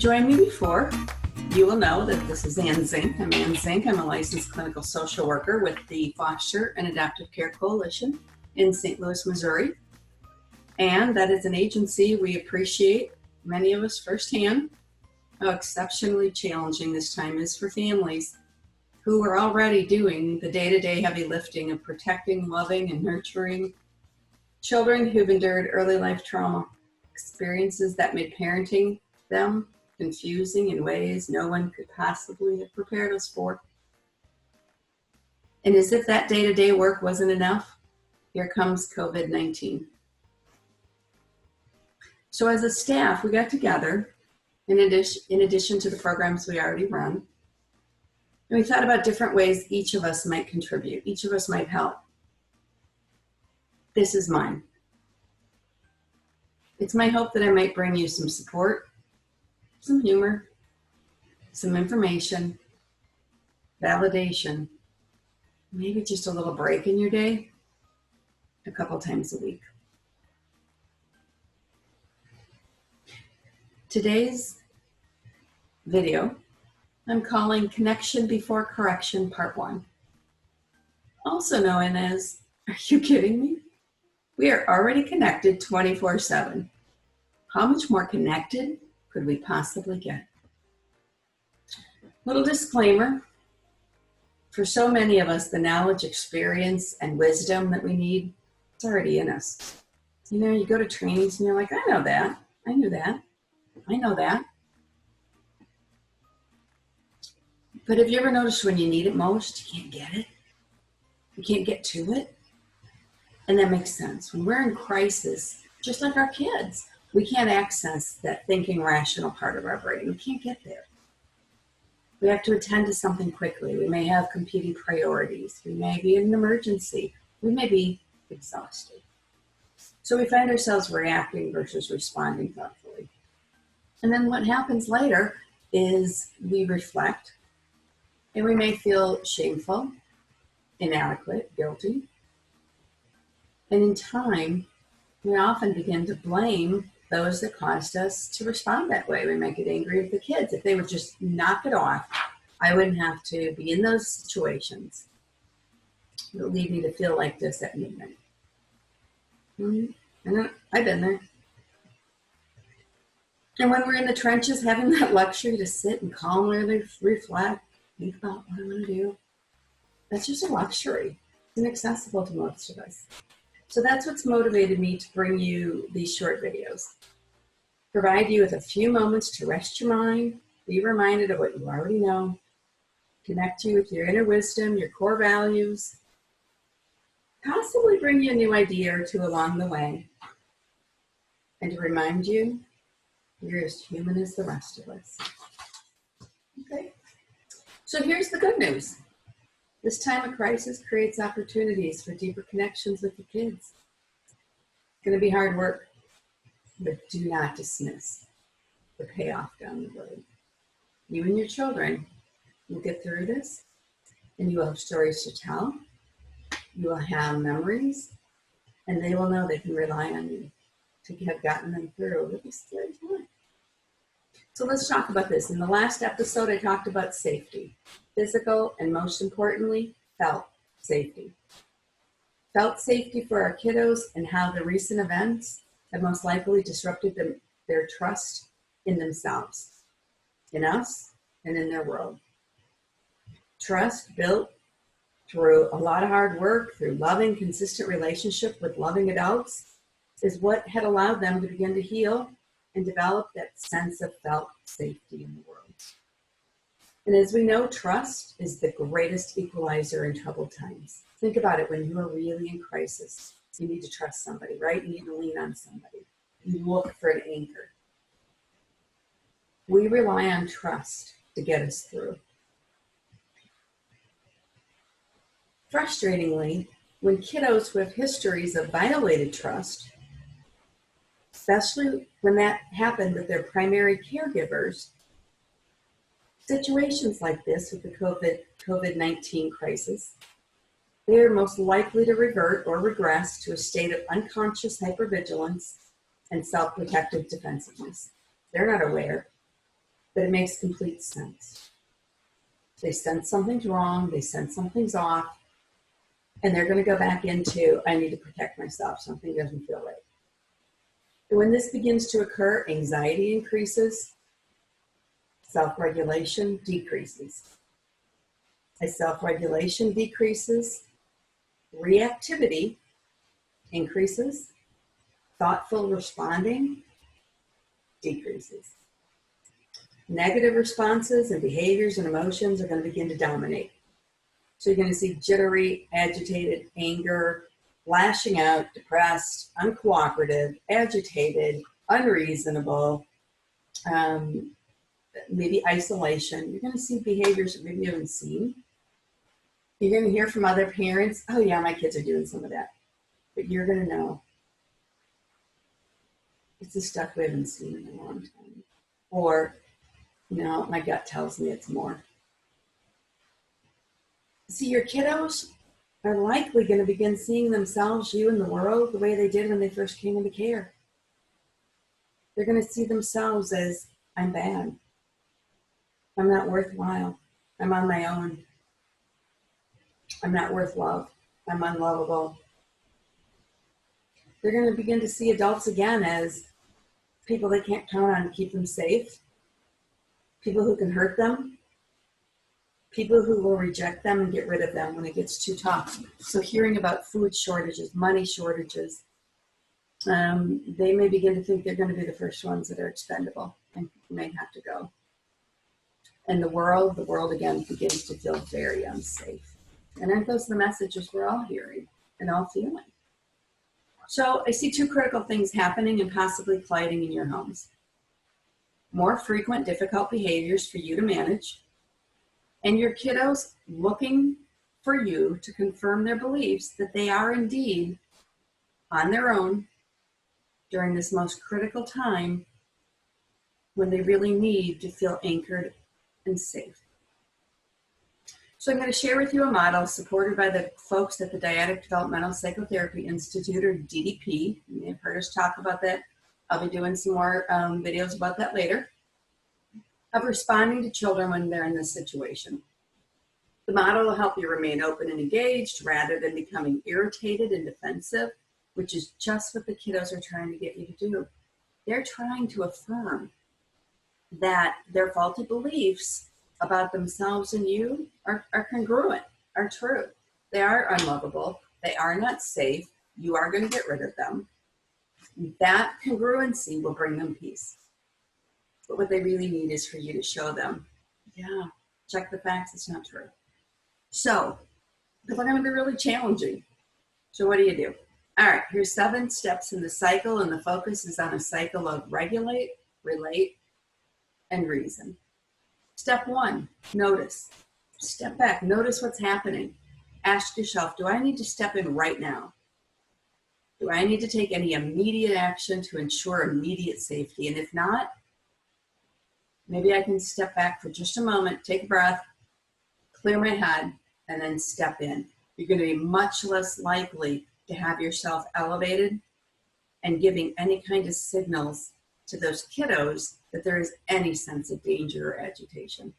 joined me before, you will know that this is Zink. I'm Ann Zink. I'm a licensed clinical social worker with the Foster and Adoptive Care Coalition in St. Louis, Missouri. And that is an agency we appreciate, many of us firsthand, how exceptionally challenging this time is for families who are already doing the day-to-day heavy lifting of protecting, loving, and nurturing children who've endured early life trauma, experiences that made parenting them confusing in ways no one could possibly have prepared us for. And as if that day-to-day work wasn't enough, here comes COVID-19. So as a staff, we got together, in addition to the programs we already run, and we thought about different ways each of us might contribute, each of us might help. This is mine. It's my hope that I might bring you some support, some humor, some information, validation, maybe just a little break in your day, a couple times a week. Today's video, I'm calling Connection Before Correction Part 1. Also known as, are you kidding me? We are already connected 24/7. How much more connected could we possibly get? Little disclaimer, for so many of us, the knowledge, experience, and wisdom that we need, it's already in us. You know, you go to trainings and you're like, I know that, I knew that, I know that. But have you ever noticed when you need it most, you can't get it? You can't get to it? And that makes sense. When we're in crisis, just like our kids, we can't access that thinking rational part of our brain. We can't get there. We have to attend to something quickly. We may have competing priorities. We may be in an emergency. We may be exhausted. So we find ourselves reacting versus responding thoughtfully. And then what happens later is we reflect, and we may feel shameful, inadequate, guilty. And in time, we often begin to blame those that caused us to respond that way. We might get angry with the kids. If they would just knock it off, I wouldn't have to be in those situations that lead me to feel like this at midnight. I've been there. And when we're in the trenches, having that luxury to sit and calmly reflect, think about what I'm going to do, that's just a luxury. It's inaccessible to most of us. So that's what's motivated me to bring you these short videos. Provide you with a few moments to rest your mind, be reminded of what you already know, connect you with your inner wisdom, your core values, possibly bring you a new idea or two along the way, and to remind you you're as human as the rest of us. Okay, so here's the good news. This time of crisis creates opportunities for deeper connections with your kids. It's going to be hard work, but do not dismiss the payoff down the road. You and your children will get through this, and you will have stories to tell. You will have memories, and they will know they can rely on you to have gotten them through this scary time. So let's talk about this. In the last episode, I talked about safety, physical, and most importantly, felt safety. Felt safety for our kiddos and how the recent events have most likely disrupted their trust in themselves, in us, and in their world. Trust built through a lot of hard work, through loving, consistent relationship with loving adults, is what had allowed them to begin to heal and develop that sense of felt safety in the world. And as we know, trust is the greatest equalizer in troubled times. Think about it, when you are really in crisis, you need to trust somebody, right? You need to lean on somebody. You look for an anchor. We rely on trust to get us through. Frustratingly, when kiddos who have histories of violated trust, especially when that happened with their primary caregivers, situations like this with the COVID-19 crisis, they are most likely to revert or regress to a state of unconscious hypervigilance and self-protective defensiveness. They're not aware. but it makes complete sense. They sense something's wrong, they sense something's off, and they're going to go back into, I need to protect myself, something doesn't feel right. And when this begins to occur, anxiety increases, self-regulation decreases. As self-regulation decreases, reactivity increases, thoughtful responding decreases. Negative responses and behaviors and emotions are going to begin to dominate. So you're going to see jittery, agitated, anger, lashing out, depressed, uncooperative, agitated, unreasonable, maybe isolation. You're going to see behaviors that maybe you haven't seen. You're going to hear from other parents, oh yeah, my kids are doing some of that. But you're going to know it's the stuff we haven't seen in a long time. Or, no, my gut tells me it's more. See, your kiddos are likely going to begin seeing themselves, you, and the world the way they did when they first came into care. They're going to see themselves as, I'm bad. I'm not worthwhile. I'm on my own. I'm not worth love. I'm unlovable. They're going to begin to see adults again as people they can't count on to keep them safe, people who can hurt them, people who will reject them and get rid of them when it gets too tough. So hearing about food shortages, money shortages, they may begin to think they're going to be the first ones that are expendable and may have to go. And the world again begins to feel very unsafe. And aren't those the messages we're all hearing and all feeling? So I see two critical things happening and possibly colliding in your homes. More frequent difficult behaviors for you to manage, and your kiddos looking for you to confirm their beliefs that they are indeed on their own during this most critical time when they really need to feel anchored and safe. So I'm going to share with you a model supported by the folks at the Dyadic Developmental Psychotherapy Institute, or DDP. You may have heard us talk about that. I'll be doing some more videos about that later, of responding to children when they're in this situation. The model will help you remain open and engaged rather than becoming irritated and defensive, which is just what the kiddos are trying to get you to do. They're trying to affirm that their faulty beliefs about themselves and you are congruent, are true. They are unlovable. They are not safe. You are going to get rid of them. That congruency will bring them peace. But what they really need is for you to show them, yeah, check the facts, it's not true. So, they're going to be really challenging. So what do? All right, here's 7 steps in the cycle, and the focus is on a cycle of regulate, relate, and reason. Step 1, notice. Step back, notice what's happening. Ask yourself, do I need to step in right now? Do I need to take any immediate action to ensure immediate safety? And if not, maybe I can step back for just a moment, take a breath, clear my head, and then step in. You're going to be much less likely to have yourself elevated and giving any kind of signals to those kiddos that there is any sense of danger or agitation.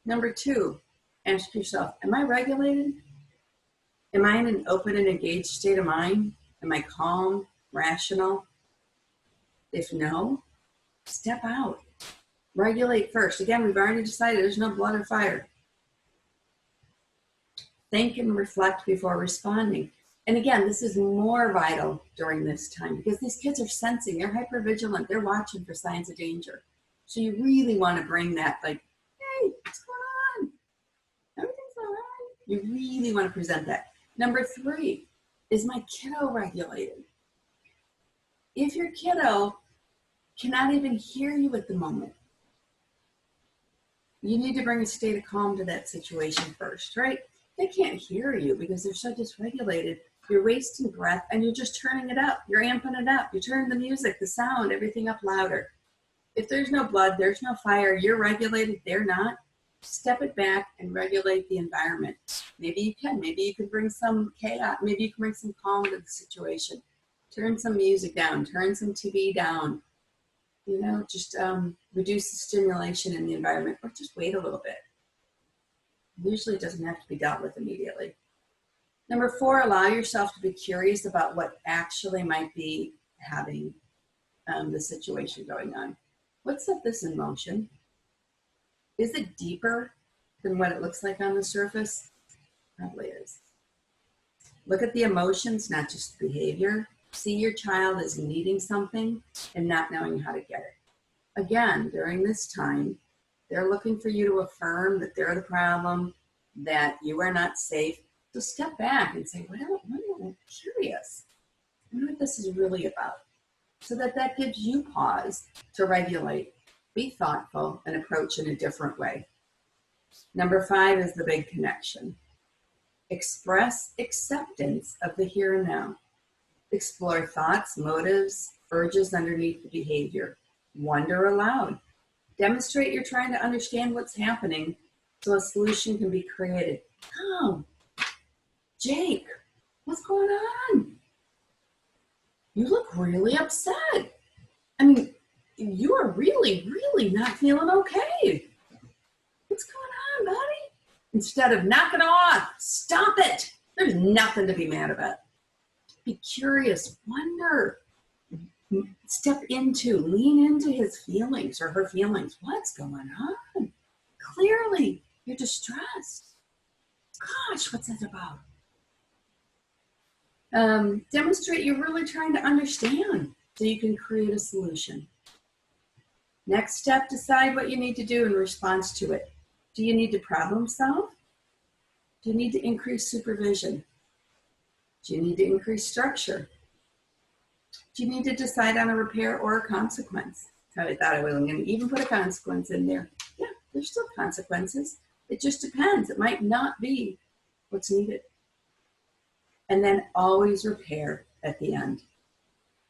Number 2, ask yourself, am I regulated? Am I in an open and engaged state of mind? Am I calm, rational? If no, step out. Regulate first. Again, we've already decided there's no blood or fire. Think and reflect before responding. And again, this is more vital during this time because these kids are sensing, they're hypervigilant, they're watching for signs of danger. So you really want to bring that, like, hey, what's going on? Everything's all right. You really want to present that. Number 3, is my kiddo regulated? If your kiddo cannot even hear you at the moment, you need to bring a state of calm to that situation first, right? They can't hear you because they're so dysregulated. You're wasting breath and you're just turning it up. You're amping it up. You're turning the music, the sound, everything up louder. If there's no blood, there's no fire, you're regulated, they're not. Step it back and regulate the environment. Maybe you can. Maybe you could bring some chaos. Maybe you can bring some calm to the situation. Turn some music down. Turn some TV down. Just reduce the stimulation in the environment, or just wait a little bit. Usually it doesn't have to be dealt with immediately. Number 4, allow yourself to be curious about what actually might be having the situation going on. What set this in motion? Is it deeper than what it looks like on the surface? Probably is. Look at the emotions, not just the behavior. See your child as needing something and not knowing how to get it. Again, during this time, they're looking for you to affirm that they're the problem, that you are not safe. So step back and say, I'm curious. I wonder what this is really about. So that gives you pause to regulate, be thoughtful, and approach in a different way. Number 5 is the big connection. Express acceptance of the here and now. Explore thoughts, motives, urges underneath the behavior. Wonder aloud. Demonstrate you're trying to understand what's happening so a solution can be created. Oh, Jake, what's going on? You look really upset. I mean, you are really, really not feeling okay. What's going on, buddy? Instead of knock it off, stop it. There's nothing to be mad about. Be curious, wonder, lean into his feelings or her feelings. What's going on? Clearly, you're distressed. Gosh, what's that about? Demonstrate you're really trying to understand so you can create a solution. Next step, decide what you need to do in response to it. Do you need to problem solve? Do you need to increase supervision? Do you need to increase structure? Do you need to decide on a repair or a consequence? I thought I wasn't going to even put a consequence in there. Yeah, there's still consequences. It just depends. It might not be what's needed. And then always repair at the end.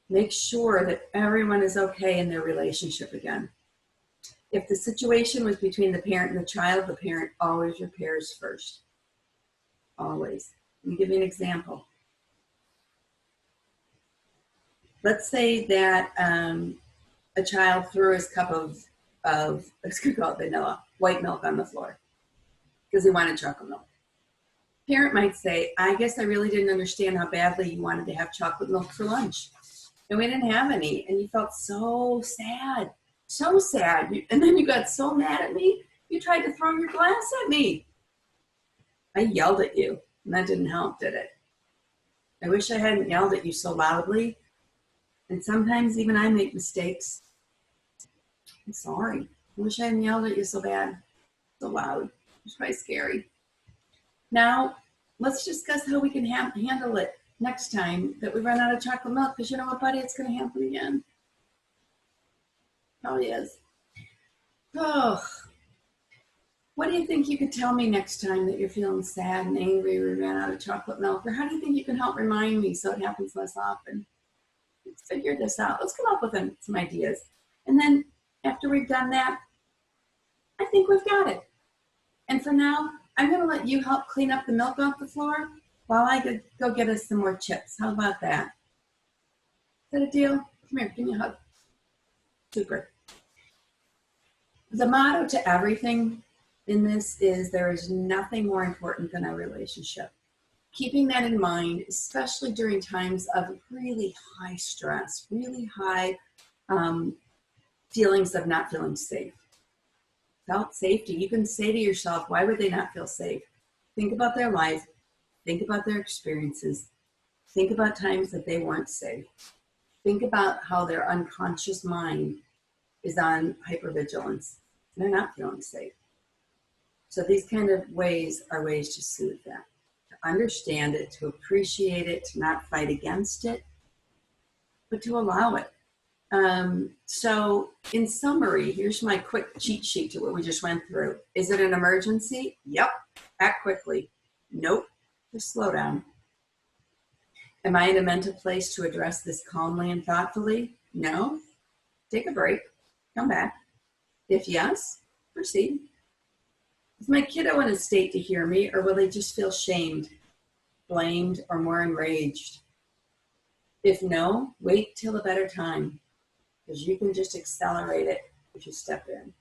Make sure that everyone is okay in their relationship again. If the situation was between the parent and the child, the parent always repairs first. Always. Let me give you an example. Let's say that a child threw his cup of let's call it vanilla, white milk on the floor because he wanted chocolate milk. Parent might say, I guess I really didn't understand how badly you wanted to have chocolate milk for lunch. And we didn't have any. And you felt so sad, And then you got so mad at me, you tried to throw your glass at me. I yelled at you, and that didn't help, did it? I wish I hadn't yelled at you so loudly. And sometimes even I make mistakes. I'm sorry. I wish I hadn't yelled at you so bad, so loud. It's probably scary. Now, let's discuss how we can handle it next time that we run out of chocolate milk, because you know what, buddy? It's going to happen again. Probably is. Oh, what do you think you could tell me next time that you're feeling sad and angry we ran out of chocolate milk? Or how do you think you can help remind me so it happens less often? Let's figure this out. Let's come up with some ideas. And then after we've done that, I think we've got it. And for now, I'm going to let you help clean up the milk off the floor while I go get us some more chips. How about that? Is that a deal? Come here, give me a hug. Super. The motto to everything in this is there is nothing more important than a relationship. Keeping that in mind, especially during times of really high stress, really high feelings of not feeling safe. Without safety, you can say to yourself, why would they not feel safe? Think about their life. Think about their experiences. Think about times that they weren't safe. Think about how their unconscious mind is on hypervigilance. They're not feeling safe. So these kind of ways are ways to soothe that, to understand it, to appreciate it, to not fight against it, but to allow it. So in summary, here's my quick cheat sheet to what we just went through. Is it an emergency? Yep. Act quickly. Nope. Just slow down. Am I in a mental place to address this calmly and thoughtfully? No. Take a break. Come back. If yes, proceed. Is my kiddo in a state to hear me, or will they just feel shamed, blamed, or more enraged? If no, wait till a better time. because you can just accelerate it if you step in.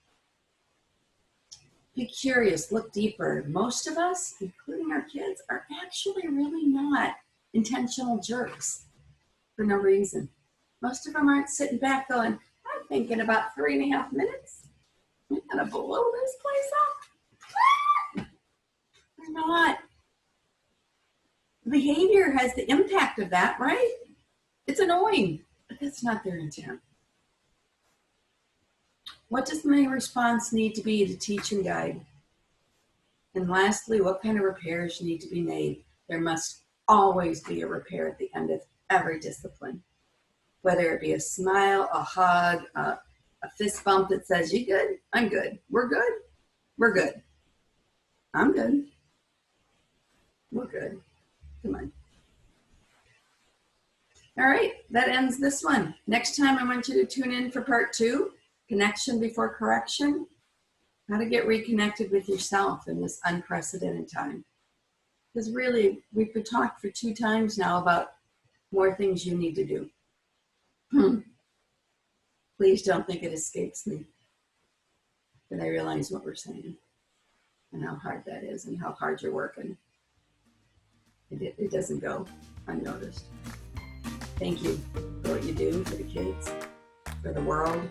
Be curious, look deeper. Most of us, including our kids, are actually really not intentional jerks for no reason. Most of them aren't sitting back going, I'm thinking about 3.5 minutes. I'm going to blow this place up. They're not. The behavior has the impact of that, right? It's annoying, but that's not their intent. What does my response need to be to teach and guide? And lastly, what kind of repairs need to be made? There must always be a repair at the end of every discipline. Whether it be a smile, a hug, a fist bump that says, you good? I'm good. We're good? We're good. I'm good. We're good. Come on. All right, that ends this one. Next time I want you to tune in for part 2, connection before correction, how to get reconnected with yourself in this unprecedented time. Because really, we've been talked for 2 times now about more things you need to do. Please don't think it escapes me. But I realize what we're saying and how hard that is and how hard you're working. It doesn't go unnoticed. Thank you for what you do for the kids, for the world,